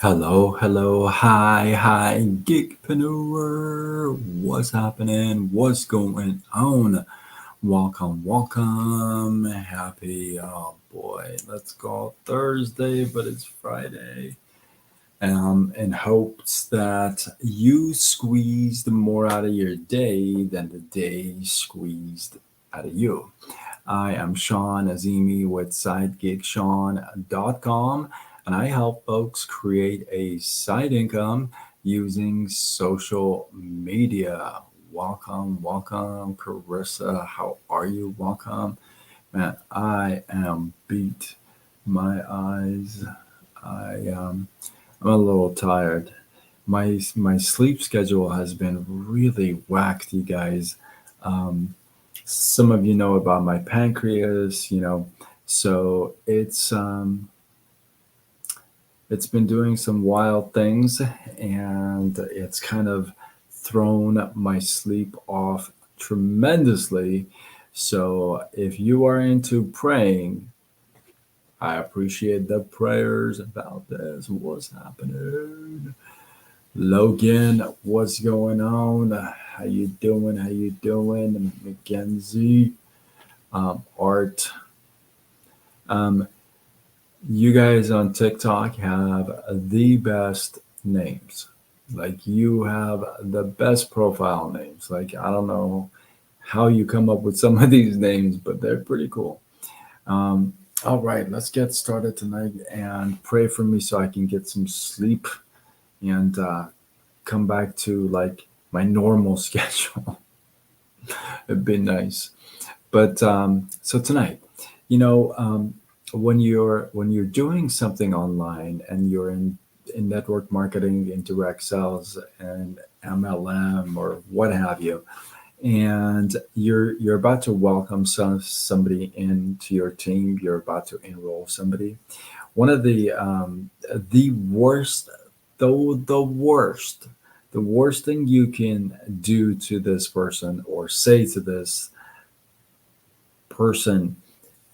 Hello, hello, hi, Geekpreneur. What's happening? What's going on? Welcome. Happy, oh boy, let's go Thursday, but it's Friday. In hopes that you squeezed more out of your day than the day squeezed out of you. I am Sean Azimi with SideGigSean.com, and I help folks create a side income using social media. Welcome, Carissa. How are you? Welcome. Man, I am beat. My eyes. I'm a little tired. My sleep schedule has been really whacked, you guys. Um, some of you know about my pancreas, so it's been doing some wild things, and it's kind of thrown my sleep off tremendously. So if you are into praying, I appreciate the prayers about this. What's happening? Logan, what's going on? How you doing? How you doing? Mackenzie, Art. Um, you guys on TikTok have the best names. Like you have the best profile names. Like I don't know how you come up with some of these names, but they're pretty cool. Um, all right, let's get started tonight and pray for me so I can get some sleep and come back to like my normal schedule. It'd be nice. But so tonight, you know, when you're doing something online and you're in network marketing, in direct sales, and MLM or what have you, and you're about to welcome somebody into your team, you're about to enroll somebody. One of the worst, though the worst thing you can do to this person or say to this person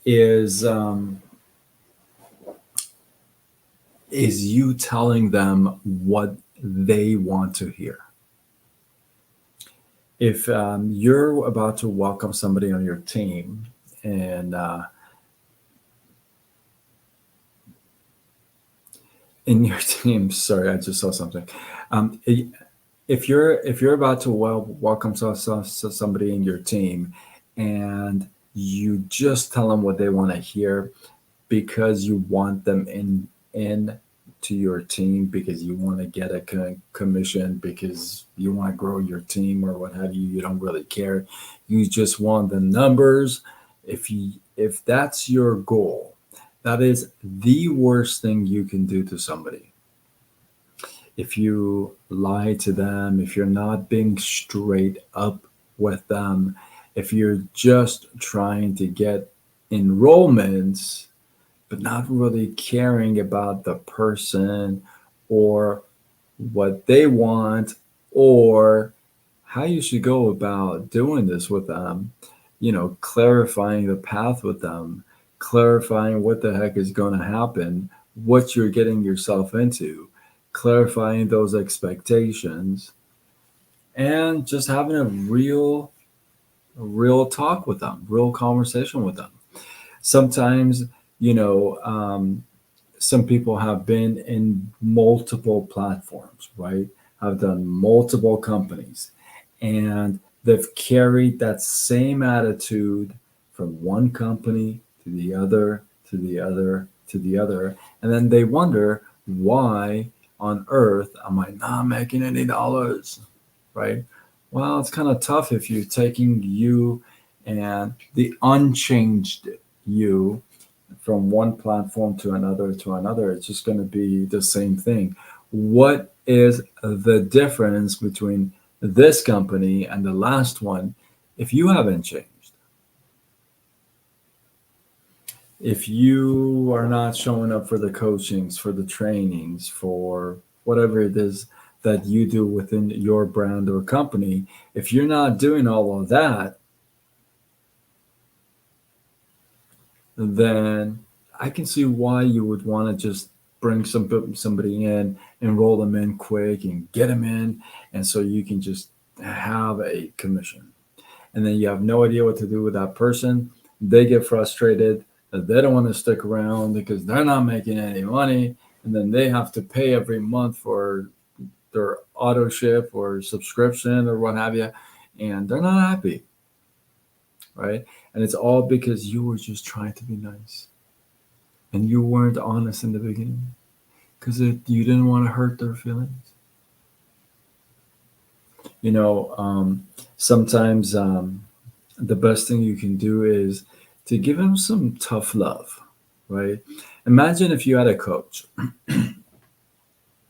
is is you telling them what they want to hear. If you're about to welcome somebody on your team, and in your team, sorry, I just saw something. Um, i- if you're about to welcome somebody in your team, and you just tell them what they want to hear because you want them in to your team, because you want to get a commission, because you want to grow your team or what have you, you don't really care, you just want the numbers. If that's your goal, that is the worst thing you can do to somebody. If you lie to them, if you're not being straight up with them, if you're just trying to get enrollments but not really caring about the person or what they want or how you should go about doing this with them, clarifying the path with them, clarifying what the heck is going to happen, what you're getting yourself into, clarifying those expectations, and just having a real talk with them, real conversation with them. Sometimes, you know, some people have been in multiple platforms, right? Have done multiple companies, and they've carried that same attitude from one company to the other, to the other, to the other. And then they wonder, why on earth am I not making any dollars, right? Well, it's kind of tough if you're taking you and the unchanged you from one platform to another. It's just going to be the same thing. What is the difference between this company and the last one? If you haven't changed, if you are not showing up for the coachings, for the trainings, for whatever it is that you do within your brand or company, if you're not doing all of that, then I can see why you would want to just bring somebody in, enroll them in quick, and get them in, and so you can just have a commission. And then you have no idea what to do with that person. They get frustrated. They don't want to stick around because they're not making any money, and then they have to pay every month for their auto ship or subscription or what have you, and they're not happy, right? And it's all because you were just trying to be nice and you weren't honest in the beginning because you didn't want to hurt their feelings. You know, sometimes the best thing you can do is to give them some tough love, right? Imagine if you had a coach.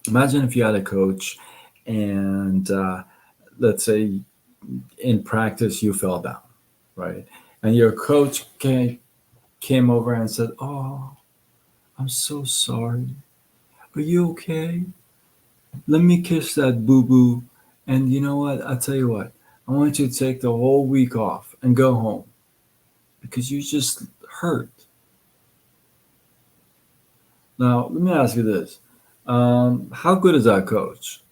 Imagine if you had a coach, and let's say in practice you fell down, right? And your coach came over and said, "Oh, I'm so sorry. Are you okay? Let me kiss that boo boo. And you know what? I'll tell you what. I want you to take the whole week off and go home because you just hurt." Now, let me ask you this. How good is that coach?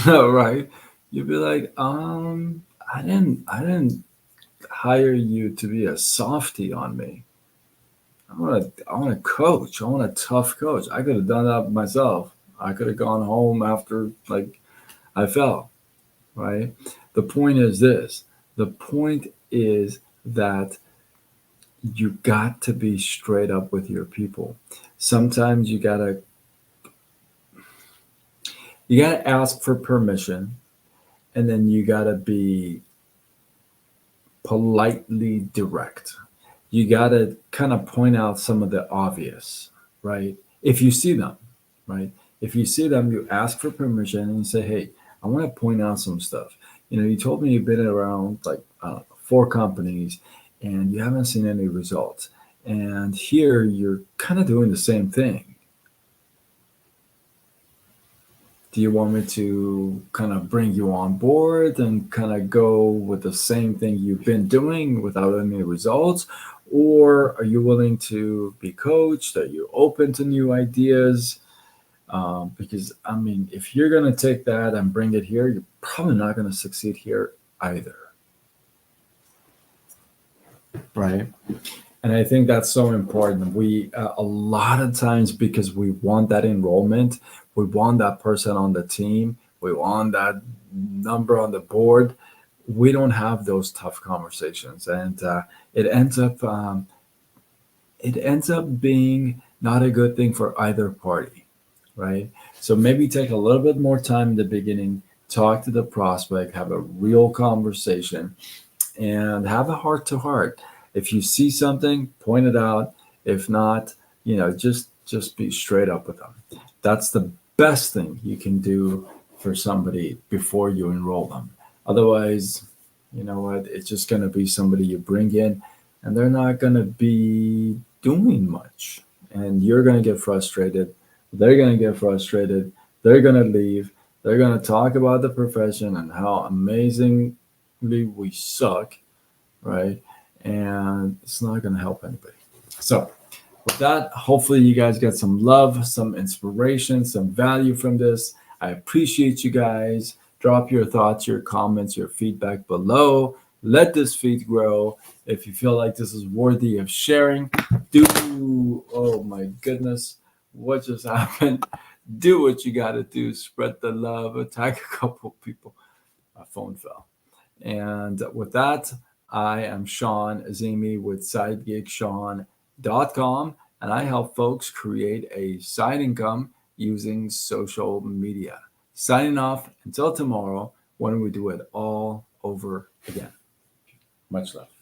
Right? You'd be like, I didn't hire you to be a softie on me. I want a coach. I want a tough coach. I could have done that myself. I could have gone home after like I fell, right? The point is this. The point is that you got to be straight up with your people. Sometimes you gotta ask for permission, and then you gotta be politely direct. You gotta kind of point out some of the obvious, right? If you see them, right? If you see them, you ask for permission and you say, "Hey, I want to point out some stuff. You told me you've been around like I don't know, 4 companies, and you haven't seen any results. And here you're kind of doing the same thing. Do you want me to kind of bring you on board and kind of go with the same thing you've been doing without any results? Or are you willing to be coached? Are you open to new ideas?" Because, I mean, if you're going to take that and bring it here, you're probably not going to succeed here either, right? And I think that's so important. A lot of times, because we want that enrollment, we want that person on the team, we want that number on the board. We don't have those tough conversations, and it ends up it ends up being not a good thing for either party, right? So maybe take a little bit more time in the beginning, talk to the prospect, have a real conversation, and have a heart to heart. If you see something, point it out. If not, just be straight up with them. That's the best thing you can do for somebody before you enroll them. Otherwise, you know what? It's just going to be somebody you bring in, and they're not going to be doing much. And you're going to get frustrated. They're going to get frustrated. They're going to leave. They're going to talk about the profession and how amazingly we suck, right? And it's not going to help anybody. So, with that, hopefully, you guys get some love, some inspiration, some value from this. I appreciate you guys. Drop your thoughts, your comments, your feedback below. Let this feed grow. If you feel like this is worthy of sharing, oh my goodness, what just happened? Do what you got to do. Spread the love. Tag a couple people. My phone fell. And with that, I am Sean Azimi with SideGigSean.com, and I help folks create a side income using social media. Signing off until tomorrow when we do it all over again. Much love.